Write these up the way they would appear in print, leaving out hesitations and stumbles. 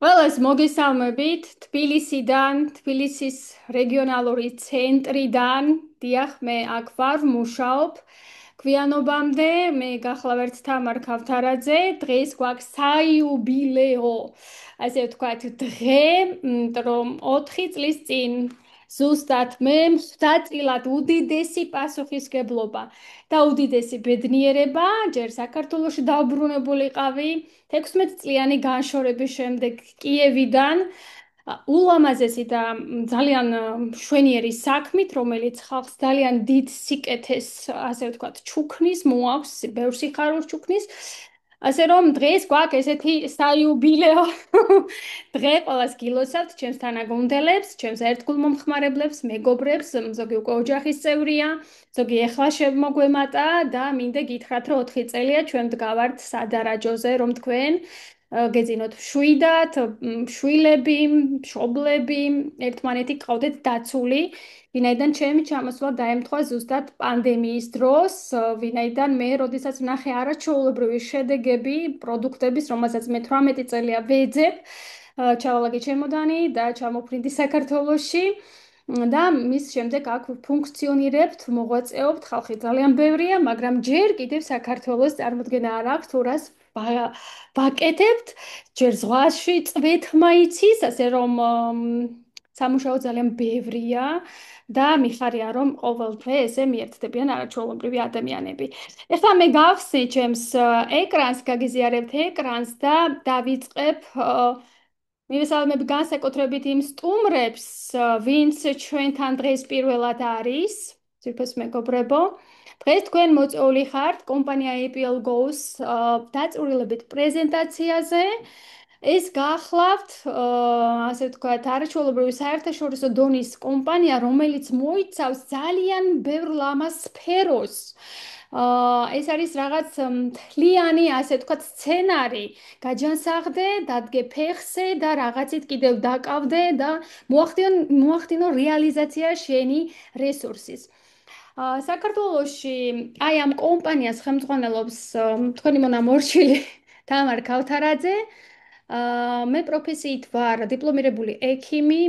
ყველას მოგესალმებით თბილისიდან, თბილისის რეგიონალური ცენტრიდან. დიახ, მე აქ ვარ, მუშაობ გვიანობამდე. მე გახლავართ თამარ ქავთარაძე. დღეს გვაქვს საიუბილეო, ასე ვთქვათ, დღე, რომ 4 წლის წინ ზუსტად მე მხდაწილად უდიდესი პასუხისგებლობა და უდიდესი ბედნიერება ჯერ საქართველოში დავბრუნებულიყავი 16 წლიანი განშორების შემდეგ კიევიდან ულამაზესი და ძალიან მშვენიერი საქმით, რომელიც ხალხს ძალიან დიდ სიკეთეს, ასე ვთქვათ, ჩუქნის, მოაქვს, ბევრ სიხარულს ჩუქნის. ასე რომ დღეს გვაქვს ესეთი საიუბილეო დღე, ყველას გილოცავთ, ჩემს თანაგუნდელებს, ჩემს ერთგულ მომხმარებლებს, მეგობრებს, ზოგი უკვე ოჯახის წევრია, ზოგი ეხლა შემოგვემატა და მინდა გითხრათ, რომ 4 წელია ჩვენ დგავართ სადარაჯოზე, რომ თქვენ გეძინოთ შვიდათ, შვილები, მშობლები, ერთმანეთი ყავდეთ დაცული, ვინაიდან ჩემი ჩამოსვლა დაემთხვა ზუსტად პანდემიის დროს, ვინაიდან მე, როდესაც ვნახე არაჩვეულებრივი შედეგები პროდუქტების, რომელსაც მე 18 წელია ვეძებ, ჩავალაგე ჩემოდანი და ჩამოფრინდი საქართველოში. და მის შემდეგ აქ ფუნქციონირებთ, მოღვაწეობთ, ხალხი ძალიან ბევრია, მაგრამ ჯერ კიდევ საქართველოს წარმოდგენა არ აქვს, თუ რას ვაკეთებთ, ჯერ ზღვაში წვეთმა იცის, ასე რომ სამუშაო ძალიან ბევრია და მიხარია, რომ ყოველდღე ესე მიერთდებიან არაჩვეულებრივი ადამიანები. ეხლა მე გავხსნი ჩემს ეკრანს, გაგიზიარებთ ეკრანს და დავიწყებ მივესალმებ განსაკუთრებით იმ სტუმრებს, ვინც ჩვენთან დღეს პირველად არის, ძირფოს მეგობრებო. დღეს თქვენ მოწვეული ხართ კომპანია APL Go-ს დაწვრილებით პრეზენტაციაზე. ეს გახლავთ, ასე ვთქვათ, არაჩვეულებრივი საერთაშორისო დონის კომპანია, რომელიც მოიცავს ძალიან ბევრ ლამაზ სფეროს. ეს არის რაღაც მთლიანი, ასე ვთქვათ, სცენარი. გაჯანსაღდე, დადგე ფეხზე და რაღაცით კიდევ დაკავდე და მოახდინო რეალიზაცია შენი რესურსის. საქართველოში აი ამ კომპანიას ხელმძღვანელობს თქვენი მონამორჩილი თამარ ქავთარაძე. მე პროფესიით ვარ დიპლომირებული ექიმი.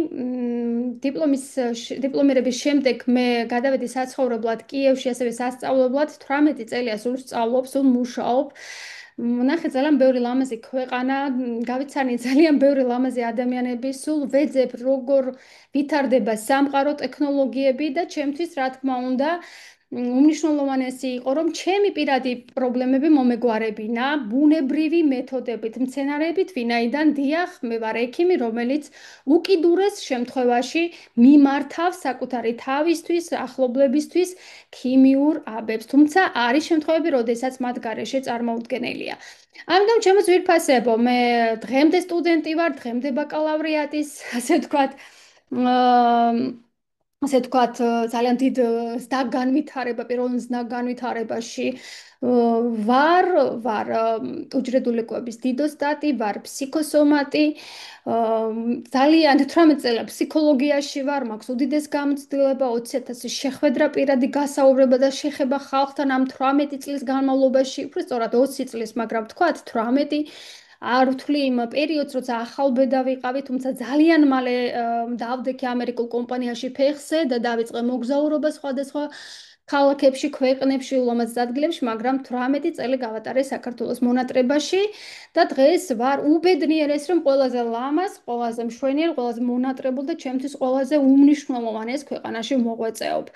დიპლომირების შემდეგ მე გადავედი საცხოვრებლად კიევში, ასევე სასწავლებლად. 18 წელია სულ სწავლობ, სულ მუშაობ. ნახე ძალიან ბევრი ლამაზი ქვეყანა, გავიცანი ძალიან ბევრი ლამაზი ადამიანები, სულ ვეძებ როგორ ვითარდება სამყარო ტექნოლოგიები და ჩემთვის რა თქმა უნდა უმნიშვნელოვანესი იყო, რომ ჩემი პირადი პრობლემები მომეგვარებინა ბუნებრივი მეთოდებით, მცენარეებით, ვინაიდან დიახ, მე ვარ ექიმი, რომელიც უკიდურეს შემთხვევაში მიმართავს საკუთარი თავისთვის, ახლობლებისთვის ქიმიურ აბებს, თუმცა არის შემთხვევები, როდესაც მათ გარეშე წარმოუდგენელია. ამიტომ ჩემს ვირფასებო, მე დღემდე სტუდენტი ვარ, დღემდე ბაკალავრიატის, ასე ვთქვათ, ასე ვთქვათ, ძალიან დიდ ზნაგ-განვითარება, პიროვნულ ზნაგ-განვითარებაში ვარ უჯრედული კვების დიდოსტატი, ვარ ფსიქოსომატი, ძალიან 18 წელია ფსიქოლოგიაში ვარ, მაქვს უდიდეს გამოცდილება, 20,000 შეხვედრა პირადი გასაუბრება და შეხება ხალხთან ამ 18 წლის განმავლობაში, უფრო სწორად 20 წლის, მაგრამ თქვათ 18 არ ვთვლი იმ პერიოდს, როცა ახალბედა ვიყავი, თუმცა ძალიან მალე დავდექი ამერიკულ კომპანიაში ფეხზე და დავიწყე მოგზაურობა სხვადასხვა ქალაქებში, ქვეყნებში, ულამაზ ადგილებში, მაგრამ 18 წელი გავატარე საქართველოს მონატრებაში და დღეს ვარ უბედნიერეს, რომ ყველაზე ლამაზ, ყველაზე მშვენიერ, ყველაზე მონატრებულ და ჩემთვის ყველაზე უმნიშვნელოვანეს ეს ქვეყანაში მოღვაწეობ.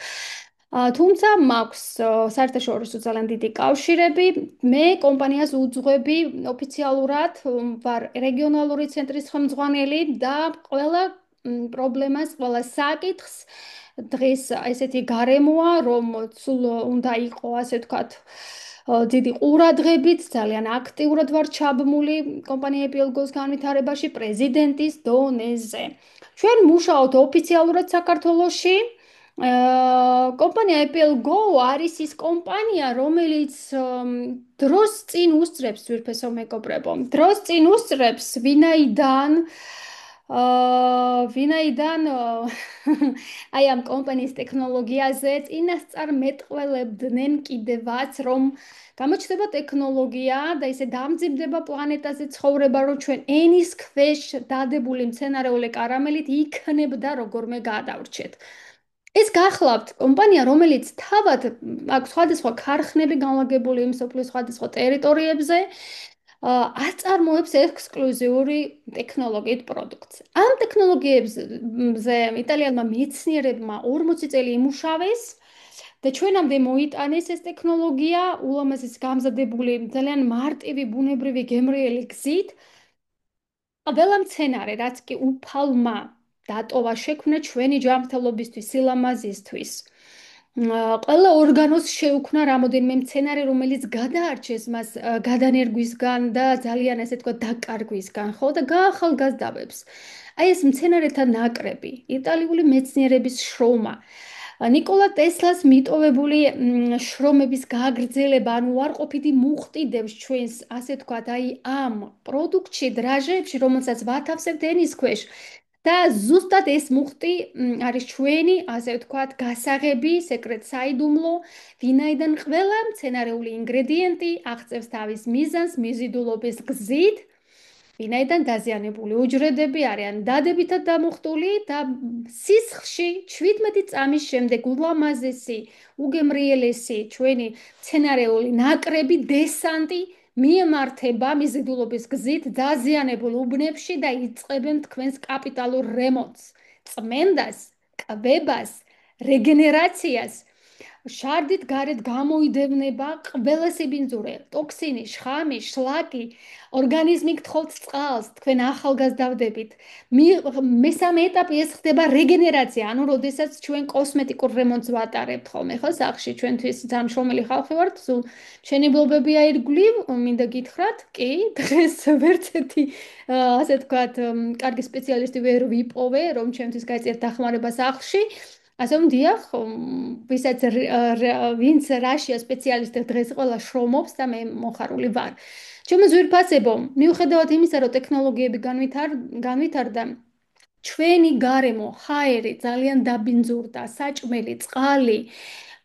თუმცა მაქვს საერთაშორისო ძალიან დიდი კავშირები. მე კომპანიას უძღვები ოფიციალურად, ვარ რეგიონალური ცენტრის ხელმძღვანელი და ყველა პრობლემას, ყველა საკითხს დღეს ესეთი გარემოა, რომ სულ უნდა იყო, ასე ვთქვათ, დიდი ყურადღებით, ძალიან აქტიურად ვარ ჩაბმული კომპანია APL Go-ს განვითარებაში პრეზიდენტის დონეზე. ჩვენ მუშაობთ ოფიციალურად საქართველოში. კომპანია APL Go არის ის კომპანია, რომელიც დროს წინ უსწრებს, ვირფესო მეგობრებო. დროს წინ უსწრებს, ვინაიდან ვინაიდან აი ამ კომპანიის ტექნოლოგიაზე წინასწარ მეტყველებდნენ კიდევაც, რომ გამოჩნდება ტექნოლოგია და ისე დამძიმდება პლანეტაზე ცხოვრება, რომ ჩვენ ენის ქვეშ დადებული მცენარეული კარამელით იქნებდა როგორმე გადავრჩეთ. ეს გახლავთ კომპანია, რომელიც თავად აქვს სხვადასხვა ქარხნები განლაგებული მსოფლიოს სხვადასხვა ტერიტორიებზე, აწარმოებს ექსკლუზიური ტექნოლოგიით პროდუქტს. ამ ტექნოლოგიებზე იტალიელმა მეცნიერებმა 40 წელი იმუშავეს და ჩვენამდე მოიტანეს ეს ტექნოლოგია ულამაზეს გამზადებული ძალიან მარტივი ბუნებრივი გემრიელი გზით. ყველა მცენარე, რაც კი უფალმა დატოვა შექმნა ჩვენი ჯანმრთელობისთვის, სილამაზისთვის. ყველა ორგანოს შეუქმნა რამოდენიმე მცენარე, რომელიც გადაარჩეს მას გადანერგვისგან და ძალიან ესე თქვა დაკარგვისგან, ხო და გაახალგაზრდავებს. აი ეს მცენარეთა ნაკრები, იტალიური მეცნიერების შრომა, ნიკოლა ტესლას მიტოვებული შრომების გაგრძელება, ანუ უარყოფითი მუხტი დევს ჩვენს, ასე თქვათ, აი ამ პროდუქტში, დრაჟებში, რომელსაც ვათავსებთ ენის ქვეშ. და ზუსტად ეს მუხტი არის ჩვენი, ასე ვთქვათ, გასაღები, სეკრეტ საიდუმლო, ვინაიდან ყველა მცენარეული ინგრედიენტი აღწევს თავის მიზანს მიზიდულობის გზით, ვინაიდან დაზიანებული უჯრედები არიან დადებითად დამუხტული და სისხლში 17 წამის შემდეგ ულამაზესი, უგემრიელესი ჩვენი მცენარეული ნაკრები დესანტი მიემართება მიზიდულობის გზით დაზიანებულ უბნებში და იწყებენ თქვენს კაპიტალურ რემონტს, წმენდას, კვებას, რეგენერაციას. შარდით გარეთ გამოიდევნება ყველა სიბინძურე, ტოქსინი, შხამი, შლაკი, ორგანიზმი გთხოვთ წყალს, თქვენ ახალგაზრდავდებით. მესამე ეტაპი ეს ხდება რეგენერაცია, ანუ როდესაც ჩვენ კოსმეტიკურ რემონტს ვატარებთ ხოლმე, ხო, სახლში ჩვენთვის ძალიან შრომელი ხალხი ვართ, სულ მშენებლობები აირგვლივ, მინდა გითხრათ, კი, დღეს ვერც ერთი ასე ვთქვათ, კარგი სპეციალისტი ვერ ვიპოვე, რომ ჩემთვის გაიწერთ დახმარება სახლში. ასე რომ დიახ, ვინც რაშია სპეციალისტი დღეს ყველა შრომობს და მე მოხარული ვარ. ჩემო ძვირფასებო, მიუხედავად იმისა, რომ ტექნოლოგიები განვითარდა, ჩვენი გარემო, ჰაერი ძალიან დაბინძურდა, საჭმელი, წყალი.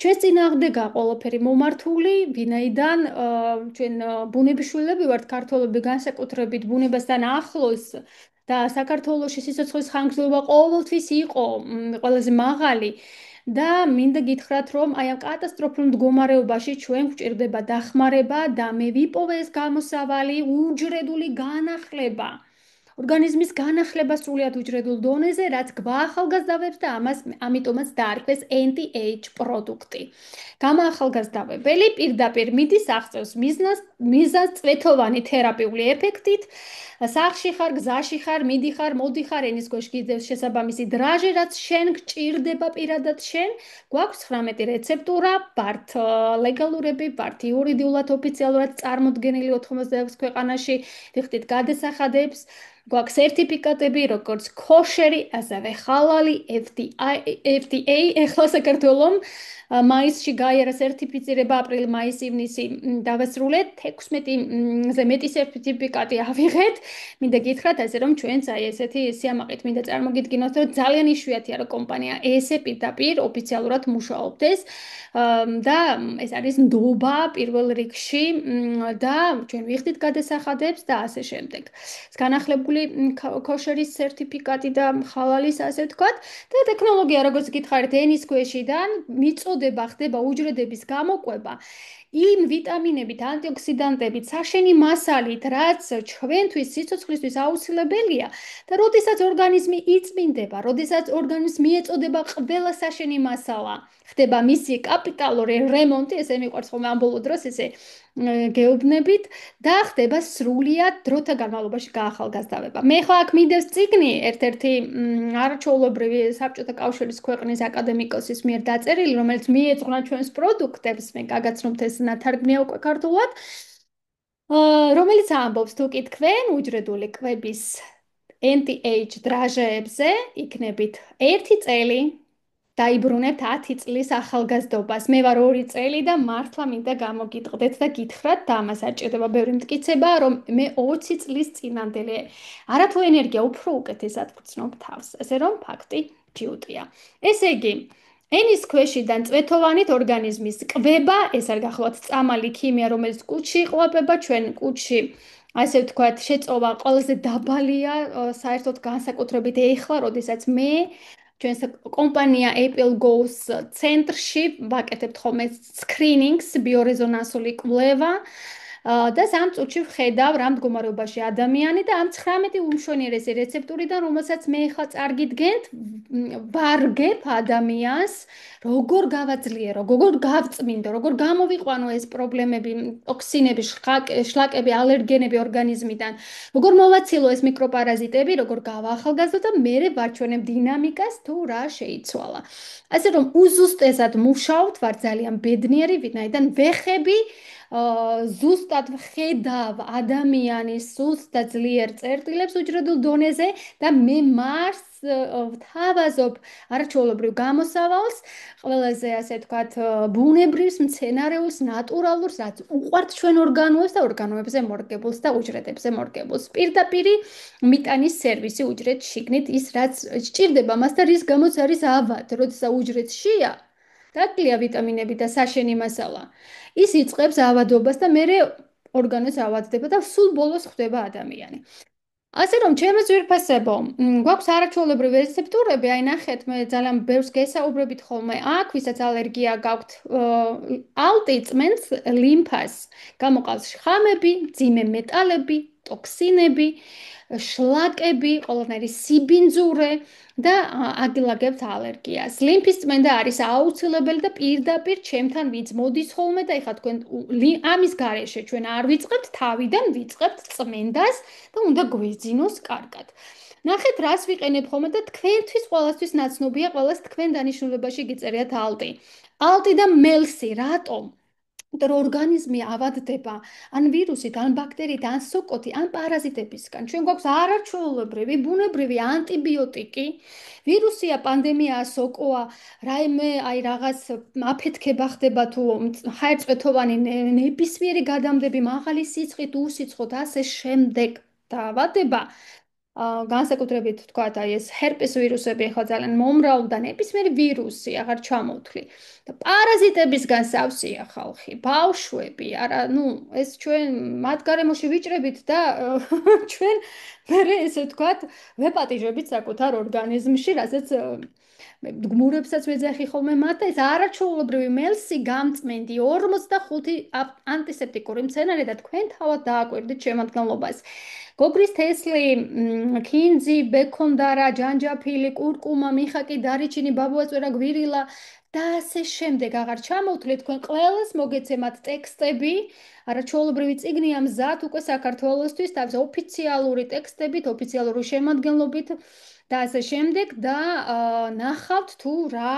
ჩვენს წინააღმდეგა ყველაფერი მომართული, ვინაიდან ჩვენ ბუნების შვილები ვართ, ქართველები განსაკუთრებით ბუნებასთან ახლოს და საქართველოში სიცოცხლის ხანგრძლივობა ყოველთვის იყო ყველაზე მაღალი. და მინდა გითხრათ, რომ აი ამ კატასტროფულ მდგომარეობაში ჩვენ გვჭირდება დახმარება და მე ვიპოვე ეს გამოსავალი უჯრედული განახლება. ორგანიზმის განახლება სრულიად უჯრედულ დონეზე, რაც გვაახალგაზრდავებს და ამიტომაც დაარქვეს anti-age პროდუქტი. გამაახალგაზრდავებელი პირდაპირ მიდის აღწევს მიზანს წვეთოვანი თერაპიული ეფექტით. სახლში ხარ, გზაში ხარ, მიდიხარ, მოდიხარ, ენის ქვეშ გიძევს შესაბამისი დრაჟი, რაც შენ გჭირდება პირადად შენ. გვაქვს 19 რეცეპტურა, ვართ ლეგალურები, ვართ იურიდიულად ოფიციალურად წარმოდგენილი 86 ქვეყანაში, ვიხდით გადასახადებს. გვაქვს სერტიფიკატები, როგორც ქოშერი, ასევე ხალალი, FDA, ეხლა საქართველოს მაისში გაიარა სერტიფიცირება, აპრილ-მაის ივნისი დავასრულეთ, 16-ზე მეტი სერტიფიკატი ავიღეთ. მინდა გითხრათ ასე, რომ ჩვენც აი ესეთი სიამაყით მინდა წარმოგიდგინოთ, რომ ძალიან იშვიათია, რომ კომპანია ესე პირდაპირ ოფიციალურად მუშაობდეს და ეს არის ნდობა პირველ რიგში და ჩვენ ვიხდით გადასახადებს და ასე შემდეგ. განახლებული ქოშერის სერტიფიკატი და ხალალის, ასე ვთქვათ, და ტექნოლოგია, როგორც გითხარით, ენის ქვეშიდან მიწოდება ხდება უჯრედების გამოკვება იმ ვიტამინებით, ანტიოქსიდანტებით, საშენი მასალით, რაც ჩვენთვის სიცოცხლისთვის აუცილებელია და როდესაც ორგანიზმი იწმინდება, როდესაც ორგანიზმს მიეწოდება ყველა საშენი მასალა, ხდება მისი კაპიტალური რემონტი, ესე მიყვარს ხოლმე ამ ბოლო დროს ესე გეუბნებით და ხდება სრულიად დროთა განმავლობაში გაახალგაზრდავება. მე ხო აქ მინდევს წიგნი ერთ-ერთი არაჩვეულებრივი საბჭოთა კავშირის ქვეყნის აკადემიკოსის მიერ დაწერილი, რომელიც მიეძღვნა ჩვენს პროდუქტებს, მე გაგაცნობთ ეს ნათარგმნია უკვე ქართულად, რომელიც ამბობს, თუ კი თქვენ უჯრედული კვების anti-age დრაჟეებზე იქნებით 1 წელი დაიბრუნებთ 10 წლის ახალგაზრდობას. მე ვარ 2 წელი და მართლა მინდა გამოგიტყდეთ და გითხრათ და ამას არ ჭირდება ბევრი მტკიცება, რომ მე 20 წლის წინანდელი არათუ ენერგია უფრო უკეთესად ვგრძნობ თავს. ესე რომ ფაქტი ჯიუტია. ესე იგი, ენის ქვეშიდან წვეთოვანით ორგანიზმის კვება, ეს არ გახლავთ წამალი ქიმია, რომელიც კუჭში იყვება, ჩვენ კუჭში ასე ვთქვათ, შეწოვა ყველაზე დაბალია, საერთოდ განსაკუთრებით ეხლა, როდესაც მე ჩვენს კომპანია Apple Go's ცენტრში ვაკეთებთ ხოლმე სკრინინგს, ბიორეზონანსული კვლევა და 3 წუთში ვხედავ რა მდგომარეობაში ადამიანი და ამ 19 უმშვენიერესი რეცეპტორიდან, რომელსაც მე ახლა წარგიდგენთ, ვარგებ ადამიანს, როგორ გავაძლიერო, როგორ გავწმინდო, როგორ გამოვიყვანო ეს პრობლემები, ტოქსინები, შლაკები, ალერგენები ორგანიზმიდან, როგორ მოვაცილო ეს მიკროპარაზიტები, როგორ გავაახალგაზრდო და მერე ვარჩვენებ დინამიკას თუ რა შეიცვალა. ასე რომ უზუსტესად მუშაობთ, ვარ ძალიან ბედნიერი, ვინაიდან ვეხები ზუსტად ვხედავ ადამიანის სულს და ძლიერ წერტილებს უჯრედულ დონეზე და მე მარს ვთავაზობ არაჩვეულებრივ გამოსავალს, ყველაზე ასე ვთქვათ, ბუნებრივს, მცენარეულს, ნატურალურს, რაც უყვართ ჩვენ ორგანოებს და ორგანოებზე მორგებულს და უჯრედებზე მორგებულს. პირდაპირი მიტანის სერვისი უჯრედს შიგნით ის, რაც სჭირდება მას და რის გამოც არის ავად, როდესაც უჯრედს შია დაკლია ვიტამინები და საშენი მასალა. ის იწყებს ავადობას და მე ორგანოს ავადდება და სულ ბოლოს ხვდება ადამიანი. ასე რომ ჩემს ძვირფასებო, გვაქვს არაჩვეულებრივი რეცეპტორები, აი ნახეთ, მე ძალიან ბევრს გესაუბრებით ხოლმე აქ, ვისაც ალერგია გაქვთ, ალტი წმენს ლიმფას, გამოყავს შხამები, მძიმე მეტალები, ტოქსინები, შლაკები, ყველანაირი სიბინძურე და აგილაგებთ ალერგიას. ლიმფის წმენდა არის აუცილებელი და პირდაპირ ჩემთან ვიძმოდის ხოლმე და ეხლა თქვენ ამის გარეშე ჩვენ არ ვიწყებთ თავიდან, ვიწყებთ წმენდას და უნდა გვეძინოს კარგად. ნახეთ, რას ვიყენებ ხოლმე და თქვენთვის ყველასთვის ნაცნობია, ყველას თქვენ დანიშნულებაში გიწერიათ ალტი. ალტი და მელსი, რატომ? იმიტომ რომ ორგანიზმი ავადდება ან ვირუსით, ან ბაქტერიით, ან სოკოთი, ან პარაზიტებისგან. ჩვენ გვაქვს არაჩვეულებრივი, ბუნებრივი ანტიბიოტიკი. ვირუსია, პანდემიაა, სოკოა, რაიმე აი რაღაც აფეთქება ხდება თუ ხაერწვეთოვანი ნებისმიერი გადამდები, მაღალი სიცხით, უსიცხოთ, ასე შემდეგ დაავადება. განსაკუთრებით ვთქვათ, აი ეს ჰერპეს ვირუსები ახლა ძალიან მომრავლ და ნებისმიერი ვირუსი აღარ ჩამოვთვლი. და პარაზიტებისგან სავსეა ხალხი, ბავშვები, არა, ნუ ეს ჩვენ მათ გარემოში ვიჭრებით და ჩვენ მერე ესე ვთქვათ, ვეპატიჟებით საკუთარ ორგანიზმში, რასაც გმურებსაც ვეძახი ხოლმე მათ და ეს არაჩვეულებრივი მელსი გამწმენდი 45 ანტისეპტიკური მცენარე და თქვენ თავად დააკვირდით შემადგენლობას. გოგრის თესლი, ქინძი, ბექონდარა, ჯანჯაფილი, კურკუმა, მიხაკი, დარიჩინი, ბაბუაწვერა, გვირილა და ასე შემდეგ. აღარ ჩამოვთვლით, თქვენ ყველას მოგეცემათ ტექსტები, არაჩვეულებრივი წიგნია მზად უკვე საქართველოსთვის, თავის ოფიციალური ტექსტებით, ოფიციალური შემადგენლობით და ასე შემდეგ და ნახავთ თუ რა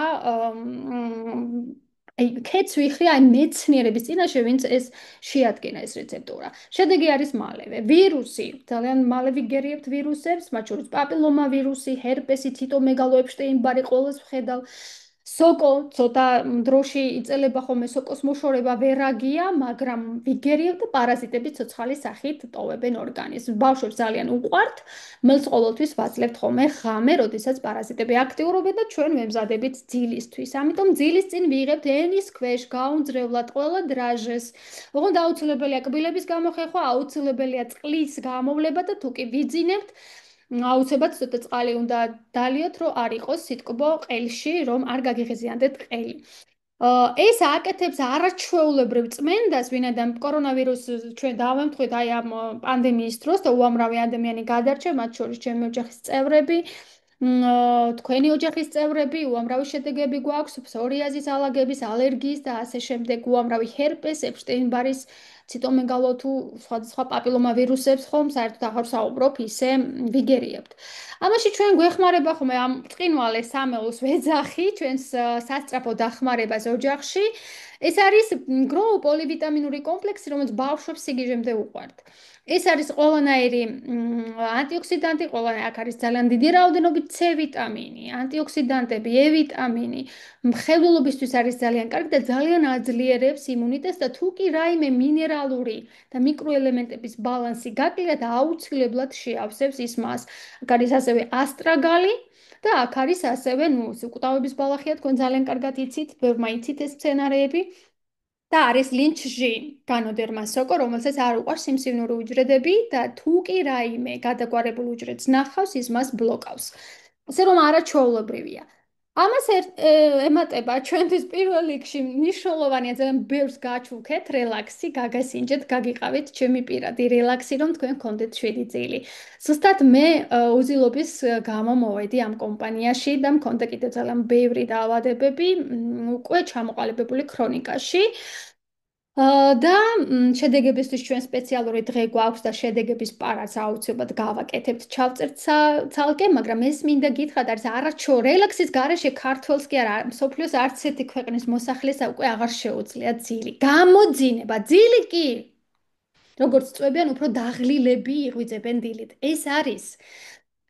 აი ქეც ვიხრი აი მეცნიერების წინაშე ვინც ეს შეადგენა ეს რეცეპტურა. შედეგი არის მალევე. ვირუსი, ძალიან მალე ვიგერიებთ ვირუსებს, მათ შორის პაპილომა ვირუსი, ჰერპესი, ციტომეგალო, ეპშტეინ-ბარი ყოველს ვხედავ. სოკო, ცოტა დროში იწელება ხოლმე სოკოს მოშორება ვერაგია, მაგრამ ვიგერიებთ და პარაზიტები ცოცხალი სახით ტოვებენ ორგანიზმს. ბავშვებს ძალიან უყვართ, მელს ყოველთვის ვაძლევთ ხოლმე ღამე, როდესაც პარაზიტები აქტიურობენ და ჩვენ ვემზადებით ძილისთვის. ამიტომ ძილის წინ ვიღებთ ენის ქვეშ გაუნძრევლად ყველა დრაჟეს. ოღონდ აუცილებელია კბილების გამოხეხვა, აუცილებელია წყლის გამოვლება და თუ კი ვიძინებთ აუცილებლად ცოტა წყალი უნდა დალიოთ, რომ არ იყოს სიტკბო ყელში, რომ არ გაგიღიზიანდეთ ყელი. ეს აკეთებს არაჩვეულებრივ წმენდას, ვინაიდან კორონავირუსს ჩვენ დავემთხვით აი ამ პანდემიის დროს და უამრავი ადამიანი გადარჩა, მათ შორის ჩემი ოჯახის წევრები, თქვენი ოჯახის წევრები, უამრავი შედეგები გვაქვს, ფსორიაზის ალაგების, ალერგიის და ასე შემდეგ, უამრავი ჰერპეს, ეპშტეინ-ბარის ციტომეგალო თუ სხვადასხვა პაპილომა ვირუსებს ხომ საერთოდ აღარ საუბრობ, ისე ვიგერიებთ. ამაში ჩვენ გვეხმარება ხოლმე ამ წკინვალე სამეულს ვეძახი, ჩვენს სასწრაფო დახმარებას ოჯახში. ეს არის გროუ პოლივიტამინური კომპლექსი, რომელიც ბავშვებს სიგიჟემდე უყვართ. ეს არის ყველანაირი ანტიოქსიდანტი, აქ არის ძალიან დიდი რაოდენობით C ვიტამინი, ანტიოქსიდანტები, E ვიტამინი. მხედველობისთვის არის ძალიან კარგი და ძალიან აძლიერებს იმუნიტეტს და თუ კი რაიმე მინერალური და მიკროელემენტების ბალანსი გაკლია და აუცილებლად შეავსებს ის მას. აქ არის ასევე ასტრაგალი და აქ არის ასევე, სიკვდავების ბალახია, თქვენ ძალიან კარგად იცით, ბევრმა იცით ეს მცენარეები. და არის ლინჩჟი, განოდერმა სოკო, რომელსაც არ უყვარს სიმსივნური უჯრედები და თუ კი რაიმე გადაგვარებულ უჯრედს ნახავს, ის მას ბლოკავს. ასე რომ არაჩვეულებრივია. ამას ემატება ჩვენთვის პირველ რიგში მნიშვნელოვანია ძალიან ბევრს გაჩუქეთ, რელაქსი, გაგასინჯეთ, გაგიყავით ჩემი პირადი რელაქსი, რომ თქვენ გქონდეთ 7 წელი. ზუსტად მე უზილობის გამო მოვედი ამ კომპანიაში და მქონდა კიდევ ძალიან ბევრი დაავადებები, უკვე ჩამოყალიბებული ქრონიკაში. და შედეგებისთვის ჩვენ სპეციალური დღე გვაქვს და შედეგების პარას აუცილებლად გავაკეთებთ, ჩავწერთ ცალკე, მაგრამ ეს მინდა გითხრათ, არის არაჩვეულ რელაქსის გარეშე ქართველს კი არა, მსოფლიოს არც ერთი ქვეყნის მოსახლესა უკვე აღარ შეუძლია ძილი. გამოძინება, ძილი კი, როგორც წვებიან, უფრო დაღლილები იღვიძებენ დილით. ეს არის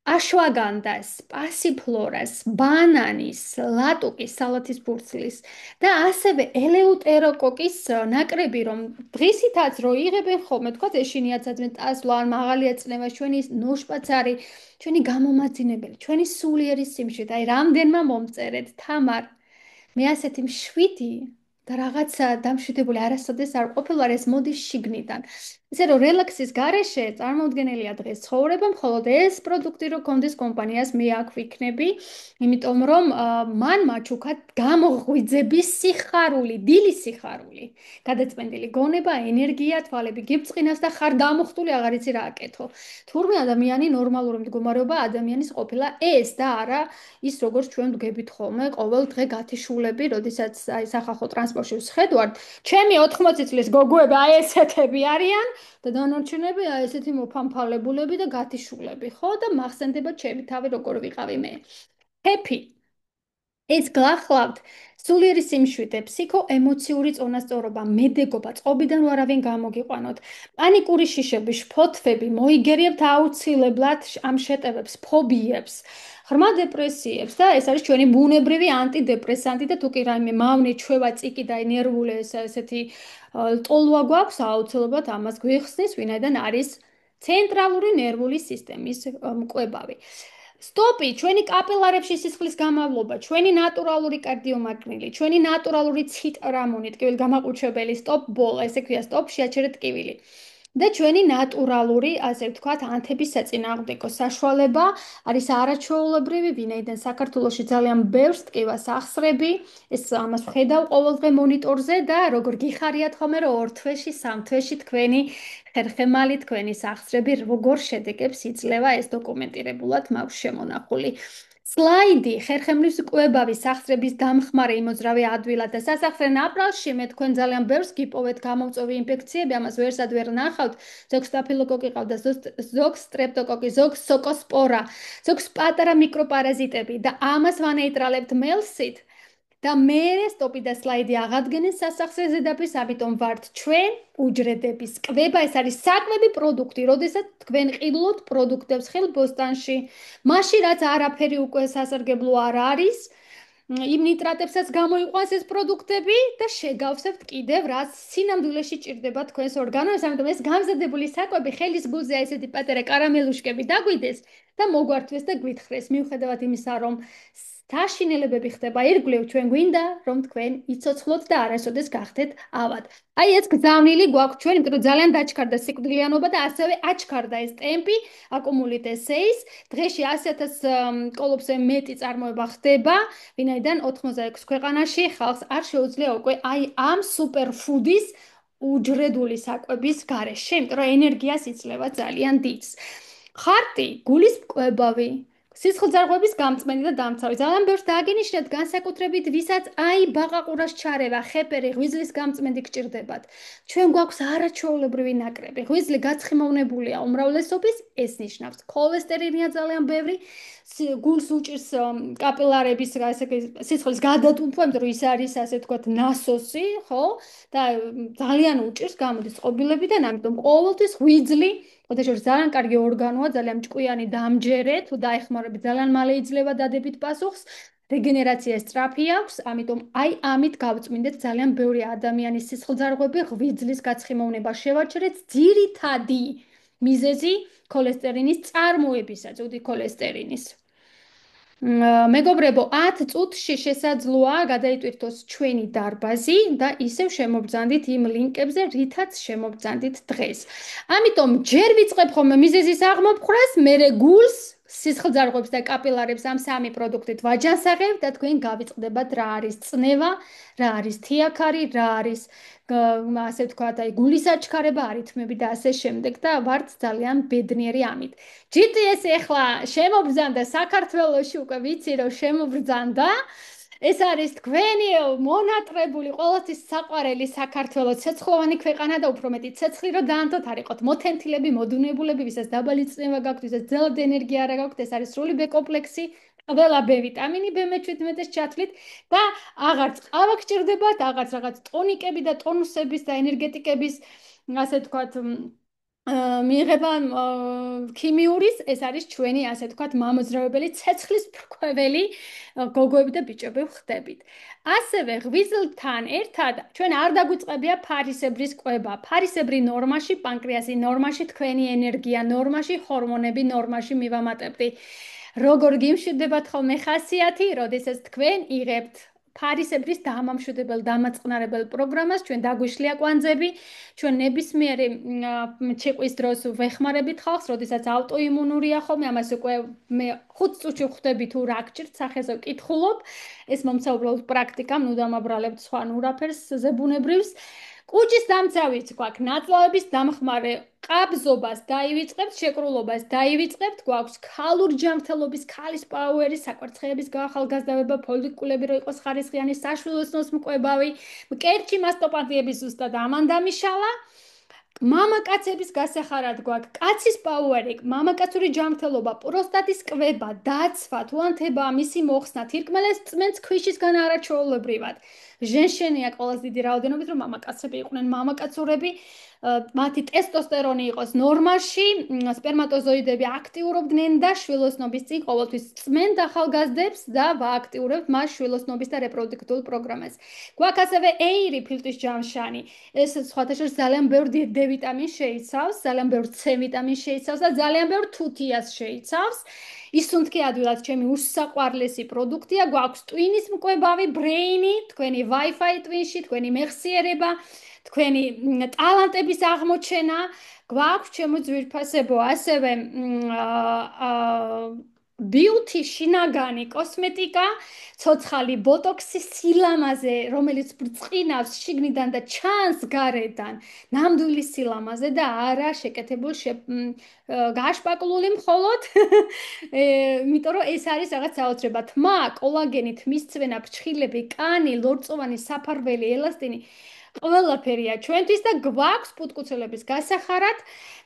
აშვაგანდას, პასიფლორას, ბანანის, ლატუკის, სალათის ფურცლის და ასევე ელეუტეროკოკის ნაკრები, რომ დღისითაც რო იღებენ ხოლმე, თქვა ეშინიაცადმე ტასვლა ან მაღალი აწნევა ჩვენი ნოშპაც არის, ჩვენი გამომაძინებელი, ჩვენი სულიერი სიმშვიდე, აი რამდენმა მომწერეთ, თამარ, მე ასეთი მშვიდი და რაღაცა დამშვიდებული არასოდეს არ ყოფილვარ, ეს მოდის შიგნიდან. ისე რომ რელაქსის გარეშე წარმოუდგენელია დღეს ცხოვრება, მხოლოდ ეს პროდუქტი რო კონდეს კომპანიას მე აქ ვიქნები, იმიტომ რომ მან მაჩუქა გამოღვიძების სიხარული, დილის სიხარული, გადაწმენდილი გონება, ენერგია, თვალები გიბწყინავს და ხარ დამუხტული, აღარ იცი რა აკეთო. თურმე ადამიანი ნორმალური მდგომარეობა ადამიანის ყოფილა ეს და არა ის როგორც ჩვენ ვდგებით ხოლმე ყოველ დღე გათიშულები, როდესაც აი სახალხო ტრანსპორტში ვსხედავთ, ჩემი 80 წლის გოგოები აი ესეთები არიან და დანარჩენები აი ესეთი მოფამფალებულები და გათიშულები, ხო? და მახსენდება ჩემი თავი როგორ ვიყავი მე. ჰეპი ეს გახლავთ სულიერი სიმშვიდე, ფსიქო-ემოციური წონასწორობა, მედეგობა, წყობიდან ვარავინ გამოგიყვანოთ, პანიკური შიშები, შფოთვები, მოიგერიებთ აუცილებლად ამ შეტევებს, ფობიებს, ღრმა დეპრესიებს და ეს არის ჩვენი ბუნებრივი ანტიდეპრესანტი და თუ კი რაიმე მავნე, ჩვევა, წიკი და ნერვული ესეთი ტოლვა გვაქვს, აუცილებლად ამას გვიხსნის, ვინაიდან არის ცენტრალური ნერვული სისტემის მკვებავი. სტოპი, ჩვენი კაპილარებში სისხლის გამავლობა, ჩვენი ნატურალური კარდიომაგნიტი, ჩვენი ნატურალური ციტრამონი, ტკივილი გამაყუჩებელი, სტოპ ბოლა, ესე ქვია, სტოპ შეაჩერეთ ტკივილი. და ჩვენი ნატურალური, ასე ვთქვათ, ანთების საწინააღმდეგო საშუალება არის არაჩვეულებრივი, ვინაიდან საქართველოში ძალიან ბევრს ტკივას ახსრები, ეს ამას ვხედავ ყოველდღე მონიტორზე და როგორ გიხარიათ ხოლმე, რომ 2 თვეში, 3 თვეში თქვენი ხერხემალი, თქვენი სახსრები როგორ შედეგებს იძლევა, ეს დოკუმენტირებულად მაქვს შემონახული. სლაიდი, ხერხემლის კვებავი, სახსრების დამხმარე, იმოძრავი ადვილად და სასახსრე ნაპრალში მე თქვენ ძალიან ბევრს გიპოვეთ გამომწვევი ინფექციები, ამას ვერსად ვერ ნახავთ. ზოგს სტაფილოკოკი ყავდა, ზოგს სტრეპტოკოკი, ზოგს სოკოსპორა, ზოგს პატარა მიკროპარაზიტები და ამას ვანეიტრალებთ მელსით. და მე სტოპი და სლაიდი აღადგენენ სასახსრე ზედაპირს, ამიტომ ვართ ჩვენ უჯრედების კვება, ეს არის საკვები პროდუქტი, როდესაც თქვენ ყიდულობთ პროდუქტებს ხილბოსტანში, მაშინ რაც არაფერი უკვე სასარგებლო არ არის, იმ ნიტრატებსაც გამოიყვანს ეს პროდუქტები და შეგავსებთ კიდევ რაც სინამდვილეში ჭირდება თქვენს ორგანოებს, ამიტომ ეს გამზადებული საკვები ხელის გულზე ესეთი პატარა კარამელუშკები დაგვიდეს და მოგვართვეს და გვითხრეს, მიუხედავად იმისა, რომ დაშინელებები ხდება ირგვლივ, ჩვენ გვინდა რომ თქვენ იცოცხლოთ და არასოდეს გახდეთ ავად. აი ეს გზავნილი გვაქვს ჩვენ, იმიტომ რომ ძალიან დაჩქარდა სიკვდილიანობა და ასევე აჩქარდა ეს ტემპი, აკუმულით ესეის. დღეში 100,000 კოლოფზე მეტი წარმოება ხდება, ვინაიდან 86 ქვეყანაში ხალხს არ შეუძლია უკვე აი ამ სუპერფუდის უჯრედული საკვების გარეშე, იმიტომ რომ ენერგიას იძლევა ძალიან დიდს. ხარტი, გულის მკვებავი, სისხლძარღვების გამწმენდი და დამცავი. ძალიან ბევრს დააგენიშნათ განსაკუთრებით, ვისაც აი ბაყაყურას ჩარევა, ხეპერი, ღვიძლის გამწმენდი გჭირდებათ. ჩვენ გვაქვს არაჩვეულებრივი ნაკრები. ღვიძლი გაცხიმოვნებულია უმრავლესობის, ეს ნიშნავს ქოლესტერინია ძალიან ბევრი, გულს უჭირს კაპილარების სისხლის გადატვირთვა, იმიტომ რომ ის არის ასე ვთქვათ ნასოსი, ხო? და ძალიან უჭირს, გამოდის წყობილებიდან, ამიტომ ყოველთვის ღვიძლი ოდეშორს ძალიან კარგი ორგანოა, ძალიან მჭკვიანი დამჯერე, თუ დაეხმარებით ძალიან მალე იძლევა დადებით პასუხს. რეგენერაცია სწრაფი აქვს, ამიტომ აი ამით გავწმინდეთ ძალიან ბევრი ადამიანის სისხლძარღვები ღვიძლის გაცხიმოვნება შევაჩერეთ ძირითადი მიზეზი ქოლესტერინის წარმოებისა, ზუდი ქოლესტერინის. მეგობრებო, 10 წუთში შესაძლოა გადაიტვირთოს ჩვენი დარბაზი და ისევ შემობრძანდით იმ ლინკებზე, რითაც შემობრძანდით დღეს. ამიტომ ჯერ ვიწყებ ხოლმე მიზეზის აღმოფხვრას, მერე გულს, სისხლძარღვებს და კაპილარებს ამ სამი პროდუქტით ვაჯანსაღებ და თქვენ გავიწყდებათ რა არის წნევა, რა არის თიაქარი, რა არის ასე ვთქვათ, აი გულის აჩქარება, არითმები და ასე შემდეგ და ვართ ძალიან ბედნიერი ამით. GPS ეხლა შემობრძანდა საქართველოში, უკვე ვიცი რომ შემობრძანდა. ეს არის თქვენი მონატრებული ყოველთვის საყვარელი საქართველოს ცეცხლოვანი ქვეყანა და უფრო მეტი ცეცხლი რომ დაანთოთ, არ იყოთ მოთენთილები, მოდუნებულები, ვისაც დაბალი წნევა გაქვთ, ვისაც ძელად ენერგია არ გაქვთ, ეს არის სრული B კომპლექსი, ყველა B ვიტამინი B17-ს ჩათვლით და აღარც ყავა გჭირდებათ, აღარც რაღაც ტონიკები და ტონუსების და ენერგეტიკების, ასე ვთქვათ, მიიღება ქიმიურის, ეს არის ჩვენი, ასე ვთქვათ, მამოძრავებელი ცეცხლის ფრქვეველი გოგოები და ბიჭები ვხდებით. ასევე ღვიძლთან ერთად ჩვენ არ დაგვიწყებია ფარისებრის კვება. ფარისებრი ნორმაში, პანკრეასი ნორმაში, თქვენი ენერგია ნორმაში, ჰორმონები ნორმაში მივამატებდი. როგორ გიმშვიდებათ ხოლმე ხასიათი, როდესაც თქვენ იღებთ ფარისებრის დამამშვიდებელ დამაწყნარებელ პროგრამას, ჩვენ დაგვიშლია კვანძები, ჩვენ ნებისმიერი ჩიყვის დროს ვეხმარებით ხალხს, როდესაც ავტოიმუნურია ხოლმე, ამას უკვე მე 5 წუთში ხვდები თუ რა გჭირთ, სახეზე ვკითხულობ. ეს მომსაუბრებლად პრაქტიკა, ნუ დამაბრალებთ სხვა ნურაფერს ზებუნებრივს. კუჭის დამცავიც გვაქვს, ნაწლავების დამხმარე, ყაბზობას დაივიწყებთ, შეკრულობას დაივიწყებთ, გვაქვს ქალურჯამრთელობის, ქალის პაუერი, საკვერცხეების გაახალგაზრდავება, ფოლიკულები რო იყოს ხარისხიანი, საშვილოსნოს მკვებავი, მკერჩი მასტოპათიების ზუსტად ამან დამიშალა. მამაკაცების გასახარად გვაქვს კაცის პაუერი, მამაკაცური ჯანმრთელობა, პროსტატის კვება, დაცვა, თუანთება, მისი მოხსნა, თირკმელეს წმენს ქვიშისგან არაჩვეულებრივად. ჟენშენია ყველაზე დიდი რაოდენობით, რომ მამაკაცები იყვნენ მამაკაცურები, მათი ტესტოსტერონი იყოს ნორმაში, სპერმატოზოიდები აქტიურობდნენ და შვილოსნობის წინ ყოველთვის წმენთ ახალგაზრდებს და ვააქტიურებთ მას შვილოსნობის და რეპროდუქტიულ პროგრამას. გვაქვს ასევე ეირი ფილტვის ჯამშანი. ეს სხვათა შორის ძალიან ბევრ D ვიტამინს შეიცავს, ძალიან ბევრ C ვიტამინს შეიცავს და ძალიან ბევრ თუთიას შეიცავს. ისუნთქი ადვილად ჩემი უსაყვარლესი პროდუქტია, გვაქვს ტვინის მკვებავი, ბრეინი, თქვენი Wi-Fi ტვინში, თქვენი მეხსიერება, თქვენი ტალანტების აღმოჩენა, გვაქვს ჩემო ძვირფასებო, ასევე beauty შინაგანი კოსმეტიკა, ცოცხალი ბოტოქსი, სილამაზე, რომელიც ბრწყინავს შიგნიდან და ჩანს გარედან, ნამდვილი სილამაზე და არა შეკეთებული გაშპაკლული მხოლოდ, იმიტომ რომ ეს არის რაღაც საოცრება, თმა, კოლაგენი, თმის ცვენა, ფრჩხილები, კანი, ლორწოვანი, საფარველი, ელასტინი, ყველაფერია ჩვენთვის და გვაქვს ფუტკუცელების გასახარად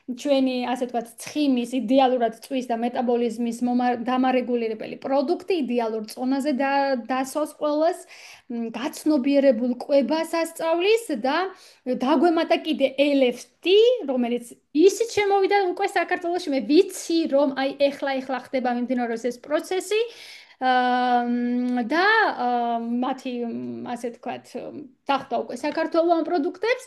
ჩვენი, ასე ვთქვათ, ცხიმის, იდეალურად წვის და მეტაბოლიზმის დამარეგულირებელი პროდუქტი, იდეალურ წონაზე დასვავს ყველას, გაცნობიერებულ კვებას ასწავლის და დაგვემატა კიდე LFT, რომელიც ისიც შემოვიდა უკვე საქართველოში, მე ვიცი, რომ აი ეხლა ხდება მიმდინარეობს ეს პროცესი. და მათი, ასე ვთქვათ, დახტა უკვე საქართველოს ამ პროდუქტებს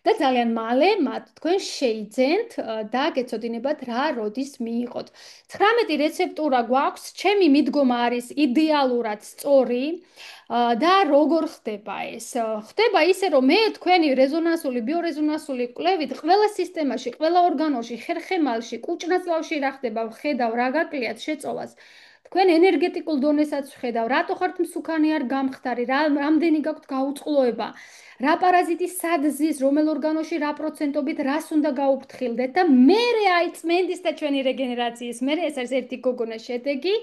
და ძალიან მალე მათ თქვენ შეიძენთ და გეცოდინებათ რა როდის მიიღოთ. 19 რეცეპტურა გვაქვს, ჩემი მიდგომა არის იდეალურად სწორი და როგორ ხდება ეს? ხდება ისე, რომ მე თქვენი რეზონანსული, ბიორეზონანსული კვლევით ყველა სისტემაში, ყველა ორგანოში, ხერხემალში, კუჭნაწლავში რა ხდება, ვხედავ რა გაკლიათ შეწოვას. თქვენ ენერგეტიკულ დონესაც ვხედავ, რატო ხართ მსუქანი არ გამხდარი, რამდენი გაქვთ გაუწყლოება, რა პარაზიტი სად ზის, რომელ ორგანოში რა პროცენტობით რას უნდა გაუფრთხილდეთ და მერე აი წმენდის და ჩვენი რეგენერაციის მერე ეს არის ერთი გოგონა შედეგი,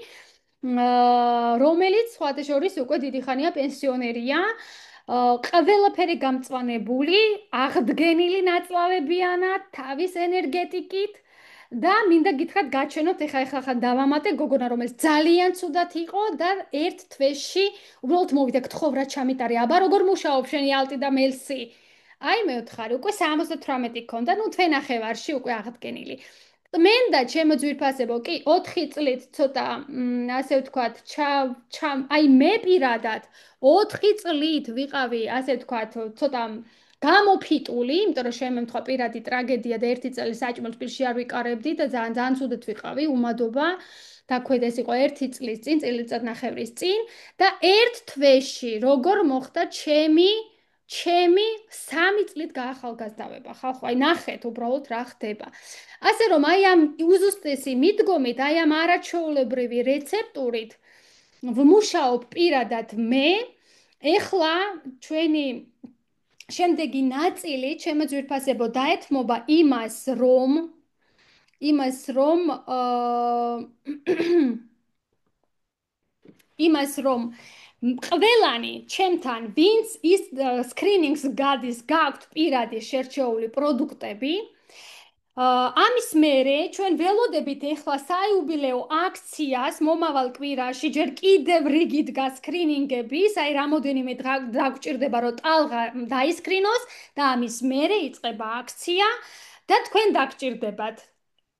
რომელიც სხვათა შორის უკვე დიდი ხანია პენსიონერია, ყველაფერი გამწვანებული, აღდგენილი ნაწლავებიანად, თავის ენერგეტიკით და მინდა გითხრათ გაჩვენოთ ეხლა დავამატე გოგონა რომელიც ძალიან ცუდად იყო და ერთ თვეში უბრალოდ მოვიდა გთხოვ რა ჩამიტარე აბა როგორ მუშაობ შენი ალტი და მელსი აი მე ვთხარი უკვე 78 ქონდა ნუ თვე ნახევარში უკვე აღდგენილი წმენდა ჩემო ძვირფასებო კი 4 წლით ცოტა ასე ვთქვათ აი მე პირადად 4 წლით ვიყავი ასე ვთქვათ ცოტა გამოფიტული, იმიტომ რომ შემემთხვა პირადი ტრაგედია და ერთი წელი საჭმელ თბილისში არ ვიყარებდი და ძალიან ძალიან ცუდად ვიყავი, უმადობა. დაქვედეს იყო ერთი წლის წინ, წელიწადნახევრის წინ და ერთ თვეში როგორ მოხდა ჩემი 3 წლით გაახალგაზრდავება. ხალხო, აი ნახეთ უბრალოდ რა ხდება. ასე რომ აი ამ უზუსტესი მიდგომით, აი ამ არაჩვეულებრივი რეცეპტურით ვმუშაობ პირადად მე, ეხლა ჩვენი შემდეგი ნაწილი ჩემო ძვირფასებო დაეთმობა იმას რომ ყველანი ჩემთან ვინც ის სკრინინგს გადის გაქვთ პირადი შერჩეული პროდუქტები ამის მერე ჩვენ ველოდებით ეხლა საიუბილეო აქციას მომავალ კვირაში ჯერ კიდევ რიგი დგას სკრინინგების, აი რამოდენიმე დაგჭირდება რომ ტალღა დაისკრინოს და ამის მერე იწყება აქცია და თქვენ დაგჭირდებათ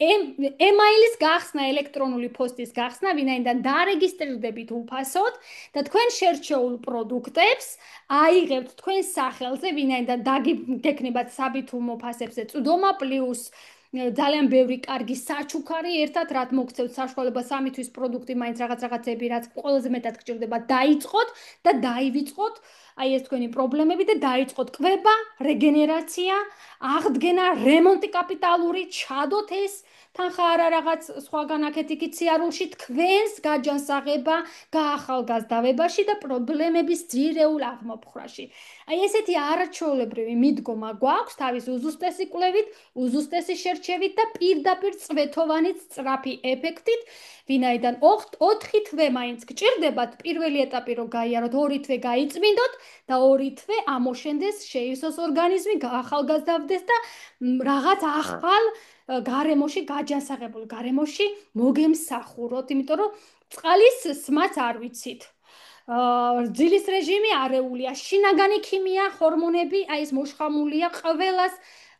ემაილის გახსნა, ელექტრონული პოსტის გახსნა, ვინაიდან დარეგისტრირდებით უფასოდ და თქვენ შერჩეულ პროდუქტებს აიღებთ თქვენ სახელზე, ვინაიდან დაგეკნებათ საბითუმო ფასებზე წვდომა პლუს ძალიან ბევრი კარგი საჩუქარი ერთად რაც მოგცევთ საშუალება 3 თვის პროდუქტი მაინც რაღაცები რაც ყველაზე მეტად გჭირდება დაიწყოთ და დაივიწყოთ აი ეს თქვენი პრობლემები და დაიწყოთ კვება, რეგენერაცია, აღდგენა, რემონტი კაპიტალური, ჩადოთ ეს თანხა არა რაღაც სხვაგან აქეთ-იქით სიარულში თქვენს გაჯანსაღება გაახალგაზრდავებაში და პრობლემების ძირეულ აღმოფხრაში. აი ესეთი არაჩვეულებრივი მიდგომა გვაქვს თავის უზუსტესი კვლევით, უზუსტესი შერჩევით და პირდაპირ წვეთოვანი სწრაფი ეფექტით, ვინაიდან 4 თვე მაინც გჭირდებათ პირველი ეტაპი რომ გაიაროთ, 2 თვე გაიწმინდოთ და 2 თვე ამოშენდეს, შეივსოს ორგანიზმი, გაახალგაზრდავდეს და რაღაც ახალ გარემოში გაჯანსაღებულ გარემოში მოგემსახუროთ, იმიტომ რომ წყლის სმაც არ ვიცით. რძილის რეჟიმი არეულია, შინაგანი ქიმია, ჰორმონები, აი ეს მოშხამულია ყველას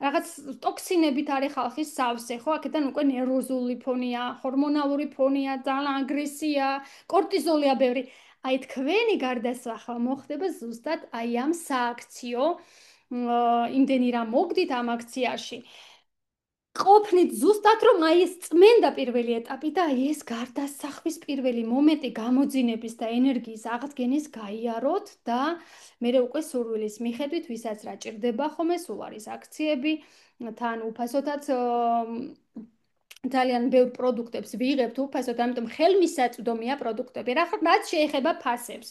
რაღაც ტოქსინებით არის ხალხის სავსე, ხო? აქედან უკვე ნერვოზული ფონია, ჰორმონალური ფონია, ძალიან აგრესია, კორტიზოლია ბევრი. აი თქვენი გარდასახვა მოხდება ზუსტად აი ამ სააქციო იმდენი რა მოგდით ამ აქციაში. ყოფნით ზუსტად რომ აი ეს წმენდა პირველი ეტაპი და აი ეს გარდასახვის პირველი მომენტი გამოძინების და ენერგიის აღდგენის გაიაროთ და მე უკვე სურვილის მიხედვით ვისაც რა ჭირდება ხომ ეს სულ არის აქციები თან უფასოდაც ძალიან ბევრ პროდუქტებს ვიღებთ უფასოდ, ამიტომ ხელმისაწვდომია პროდუქტები. რაც შეეხება ფასებს.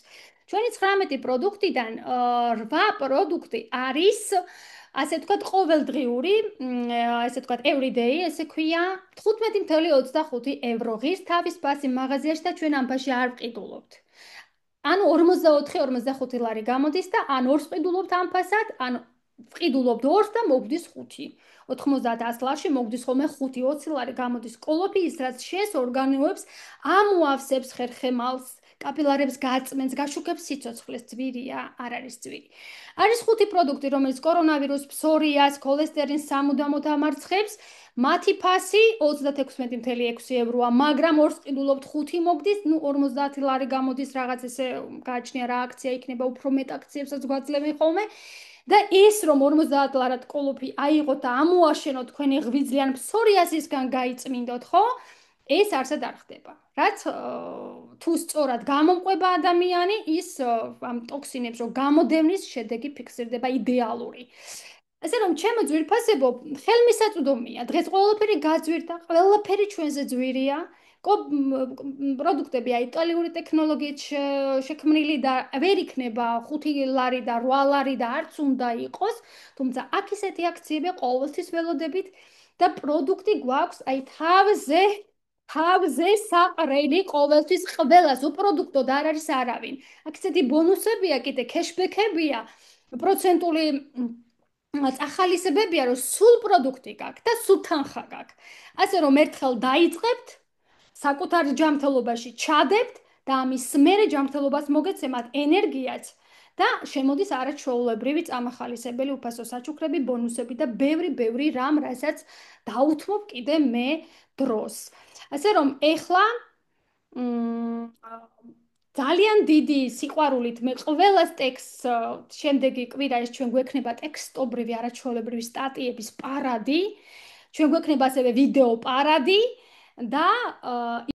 ჩვენი 19 პროდუქტიდან 8 პროდუქტი არის ასე ვთქვათ, ყოველდღიური, ასე ვთქვათ, everyday, ესე ქვია, 15.25 евро ღირს თავის ფასი მაღაზიაში და ჩვენ ამ ფასში არ ვყიდულობთ. ანუ 44-45 ლარი გამოდის და ან 2-ს ვყიდულობთ ამ ფასად, ან ვყიდულობთ 2-ს და მოგდის 5. 90-100 ლარში მოგდის ხოლმე 5-20 ლარი გამოდის კოლოფი ის რაც შენს ორგანოებს ამოავსებს ხერხემალს კაპილარებს გაწმენს, გაშუქებს სიცოცხლეს, ძვირია, არ არის ძვირი. არის 5 პროდუქტი, რომელიც კორონავირუსს, ფსორიას, ქოლესტერინს სამუდამოდ ამარცხებს. მათი ფასი 36.6 ევროა, მაგრამ 2-ს ყიდულობთ 5 მოგდის, ნუ 50 ლარი გამოდის რაღაც ესე გააჩნია რა აქცია იქნება, უფრო მეტ აქციებსაც გვაძლევენ ხოლმე. და ეს რომ 50 ლარად კოლოფი აიღოთ და ამოაშენოთ თქვენი ღვიძლიან ფსორიასისგან გაიწმინდოთ, ხო? ეს არსად არ ხდება. რაც თუ სწორად გამომყვება ადამიანი, ის ამ ტოქსინებს რომ გამოდევნის შედეგი ფიქსირდება იდეალური. ასე რომ ჩემო ძვირფასებო, ხელმისაწვდომია. დღეს ყველაფერი გაძვირდა, ყველაფერი ჩვენზე ძვირია. პროდუქტები იტალიური ტექნოლოგიით შექმნილი და ვერ იქნება 5 ლარი და 8 ლარი და არც უნდა იყოს, თუმცა აქ ისეთი აქციები ყოველთვის ველოდებით და პროდუქტი გვაქვს აი თავზე საყრელი ყოველთვის ყველას უპროდუქტოდ არ არის არავინ. აქ ისეთი ბონუსებია, კიდე кэშბექებია, პროცენტული წახალისებებია, რომ სულ პროდუქტი გაქვს და სულ თანხა გაქვს. ასე რომ ერთხელ დაიწყებთ, საკუთარ ჯანმრთელობაში ჩადებთ და ამის მერე ჯანმრთელობას მოგეცემათ ენერგიაც და შემოდის არაჩვეულებრივი წამახალისებელი უფასო საჩუქრები, ბონუსები და ბევრი რამ, რასაც დაუთმობ კიდე მე დროს. ასე რომ ეხლა ძალიან დიდი სიყვარულით მე ყველას ტექსტს შემდეგი კვირა ეს ჩვენ გვექნება ტექსტობრივი არაჩვეულებრივი სტატიების პარადი, ჩვენ გვექნება ასევე ვიდეო პარადი და